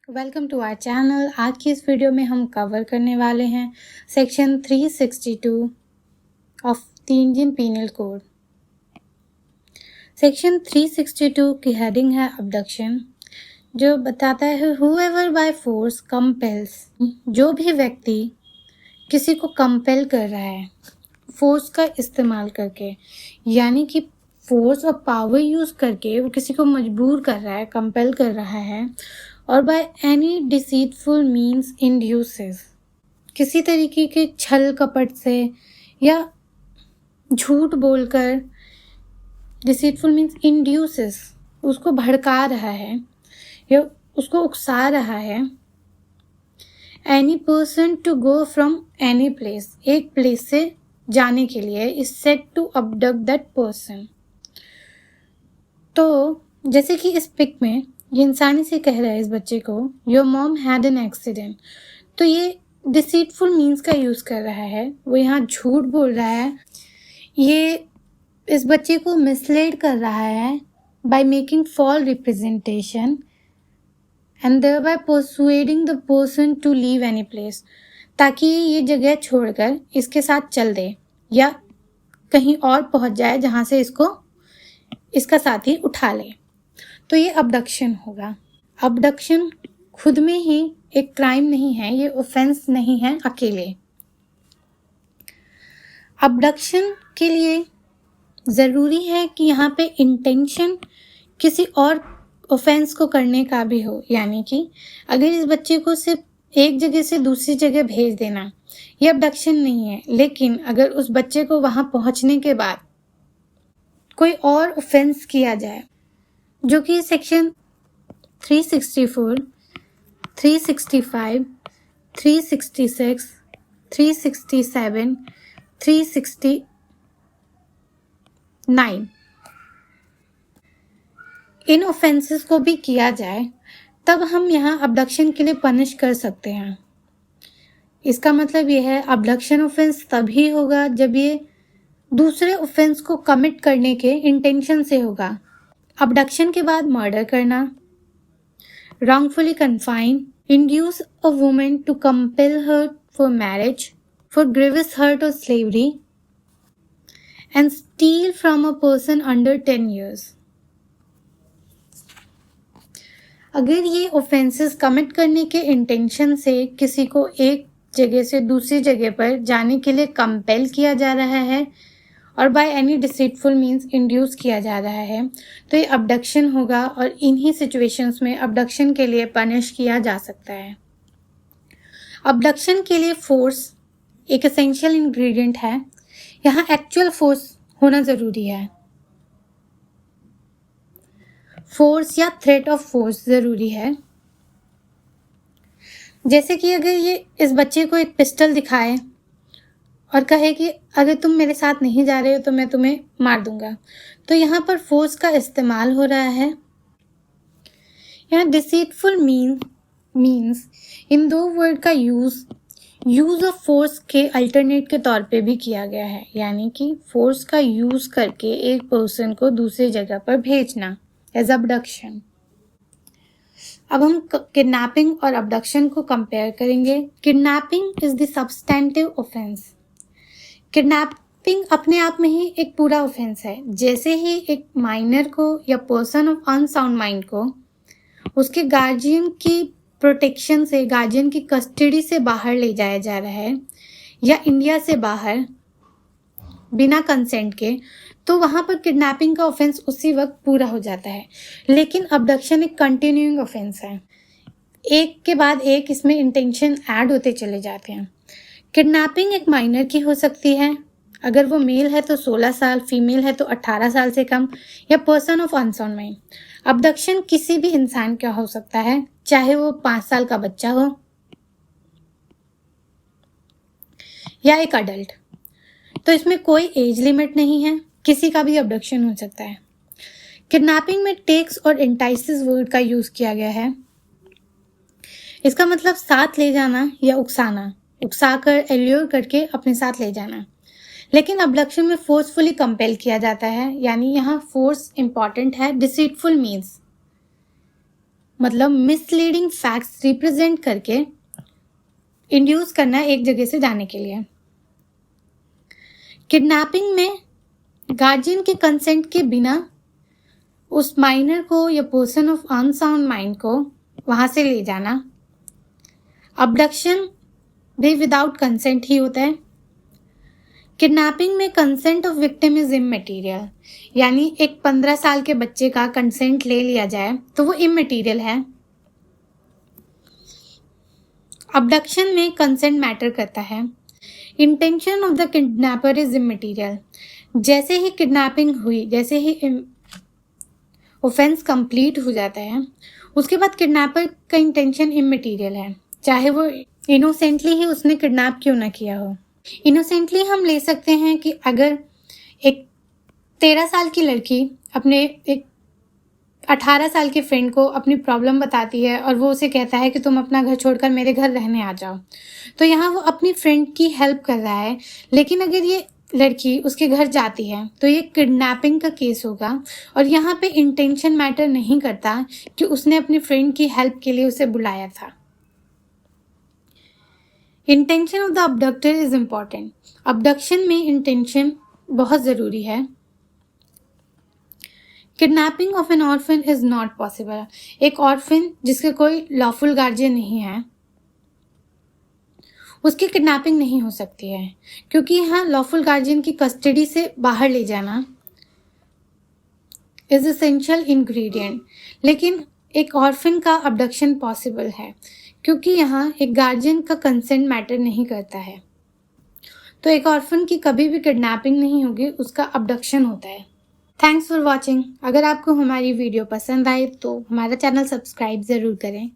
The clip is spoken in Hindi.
Welcome to our channel. आज की इस वीडियो में हम कवर करने वाले हैं section 362 of the Indian penal code. Section 362 की हेडिंग है अबडक्शन, जो बताता है हूएवर बाय फोर्स कंपेल्स, जो भी व्यक्ति किसी को कंपेल कर रहा है फोर्स का इस्तेमाल करके, यानी कि फोर्स और पावर यूज़ करके वो किसी को मजबूर कर रहा है, कंपेल कर रहा है, और by any deceitful means induces, किसी तरीके के छल कपट से या झूठ बोलकर, डिसीटफुल मीन्स इंड्यूसेस, उसको भड़का रहा है या उसको उकसा रहा है। Any person to go from any place, एक प्लेस से जाने के लिए, is said to abduct that person. तो जैसे कि इस पिक में ये इंसानी से कह रहा है इस बच्चे को, your mom had an accident, तो ये डिसीटफुल मीन्स का यूज़ कर रहा है, वो यहाँ झूठ बोल रहा है, ये इस बच्चे को मिसलीड कर रहा है by making fall representation and thereby persuading the person to leave any place, ताकि ये जगह छोड़कर इसके साथ चल दे या कहीं और पहुंच जाए जहां से इसको इसका साथी उठा ले। तो ये अबडक्शन होगा। अबडक्शन खुद में ही एक क्राइम नहीं है, ये ऑफेंस नहीं है अकेले। अबडक्शन के लिए ज़रूरी है कि यहाँ पे इंटेंशन किसी और ऑफेंस को करने का भी हो, यानी कि अगर इस बच्चे को सिर्फ एक जगह से दूसरी जगह भेज देना ये अबडक्शन नहीं है, लेकिन अगर उस बच्चे को वहाँ पहुँचने के बाद कोई और ऑफेंस किया जाए, जो कि सेक्शन 364, 365, 366, 367, 369, इन ऑफेंसेस को भी किया जाए, तब हम यहाँ अबडक्शन के लिए पनिश कर सकते हैं। इसका मतलब ये है अबडक्शन ऑफेंस तभी होगा जब ये दूसरे ऑफेंस को कमिट करने के इंटेंशन से होगा। अबडक्शन के बाद मर्डर करना, wrongfully confine, induce a woman to compel her for marriage, for grievous hurt or slavery, and steal from a person under 10 years. अगर ये ऑफेंसेस कमिट करने के इंटेंशन से किसी को एक जगह से दूसरी जगह पर जाने के लिए कंपेल किया जा रहा है और by any deceitful means induce किया जा रहा है, तो ये अबडक्शन होगा, और इन्हीं सिचुएशंस में अबडक्शन के लिए पनिश किया जा सकता है। अबडक्शन के लिए फोर्स एक एसेंशियल इंग्रेडिएंट है। यहाँ एक्चुअल फोर्स होना ज़रूरी है, फोर्स या थ्रेट ऑफ फोर्स ज़रूरी है। जैसे कि अगर ये इस बच्चे को एक पिस्टल दिखाए और कहे कि अगर तुम मेरे साथ नहीं जा रहे हो तो मैं तुम्हें मार दूंगा, तो यहाँ पर फोर्स का इस्तेमाल हो रहा है। यहाँ डिसीटफुल मीन्स इन दो वर्ड का यूज ऑफ फोर्स के अल्टरनेट के तौर पे भी किया गया है, यानी कि फोर्स का यूज करके एक पर्सन को दूसरी जगह पर भेजना एज अबडक्शन। अब हम किडनैपिंग और अबडक्शन को कंपेयर करेंगे। Kidnapping is the substantive offence. Kidnapping अपने आप में ही एक पूरा ऑफेंस है। जैसे ही एक माइनर को या पर्सन ऑफ अनसाउंड माइंड को उसके गार्जियन की प्रोटेक्शन से, गार्जियन की कस्टडी से बाहर ले जाया जा रहा है या इंडिया से बाहर बिना कंसेंट के, तो वहाँ पर किडनैपिंग का ऑफेंस उसी वक्त पूरा हो जाता है। लेकिन अबडक्शन एक कंटिन्यूइंग ऑफेंस है, एक के बाद एक इसमें इंटेंशन ऐड होते चले जाते हैं। किडनैपिंग एक माइनर की हो सकती है, अगर वो मेल है तो 16 साल, फीमेल है तो 18 साल से कम, या person of unsound mind. Abduction किसी भी इंसान का हो सकता है, चाहे वो 5 साल का बच्चा हो या एक अडल्ट। तो इसमें कोई एज लिमिट नहीं है, किसी का भी अबडक्शन हो सकता है। किडनैपिंग में टेक्स और एंटाइसिस वर्ड का यूज किया गया है। इसका मतलब साथ ले जाना या उकसाना, उकसाकर एल्योर करके अपने साथ ले जाना। लेकिन अबडक्शन में फोर्सफुली कंपेल किया जाता है, यानी यहाँ फोर्स इंपॉर्टेंट है। डिसीटफुल मीन्स मतलब मिसलीडिंग फैक्ट्स रिप्रेजेंट करके इंड्यूस करना एक जगह से जाने के लिए। किडनैपिंग में गार्जियन के कंसेंट के बिना उस माइनर को या पर्सन ऑफ अनसाउंड माइंड को वहां से ले जाना। अबडक्शन भी विदाउट कंसेंट ही होता है। किडनैपिंग में consent of victim is immaterial, यानी एक 15 साल के बच्चे का कंसेंट ले लिया जाए तो वो इममटेरियल है। अबडक्शन में कंसेंट मैटर करता है। Intention of the kidnapper is immaterial. जैसे ही किडनैपिंग हुई, जैसे ही ऑफेंस कंप्लीट हो जाता है, उसके बाद किडनैपर का इंटेंशन इममटेरियल है, चाहे वो इनोसेंटली ही उसने किडनैप क्यों ना किया हो। इनोसेंटली हम ले सकते हैं कि अगर एक 13 साल की लड़की अपने एक 18 साल के फ्रेंड को अपनी प्रॉब्लम बताती है और वो उसे कहता है कि तुम अपना घर छोड़कर मेरे घर रहने आ जाओ, तो यहाँ वो अपनी फ्रेंड की हेल्प कर रहा है। लेकिन अगर ये लड़की उसके घर जाती है तो ये किडनैपिंग का केस होगा और यहाँ पे इंटेंशन मैटर नहीं करता कि उसने अपनी फ्रेंड की हेल्प के लिए उसे बुलाया था। Intention of the abductor is important. Abduction में इंटेंशन बहुत ज़रूरी है। Kidnapping of N orphan is not possible. एक ऑर्फन जिसके कोई लॉफुल गार्जियन नहीं है, उसकी किडनैपिंग नहीं हो सकती है, क्योंकि यहाँ लॉफुल गार्जियन की कस्टडी से बाहर ले जाना इज एसेंशियल इंग्रेडिएंट। लेकिन एक ऑर्फन का अबडक्शन पॉसिबल है, क्योंकि यहाँ एक गार्जियन का कंसेंट मैटर नहीं करता है। तो एक ऑर्फन की कभी भी किडनैपिंग नहीं होगी, उसका अबडक्शन होता है। Thanks for watching. अगर आपको हमारी वीडियो पसंद आए तो हमारा चैनल सब्सक्राइब ज़रूर करें।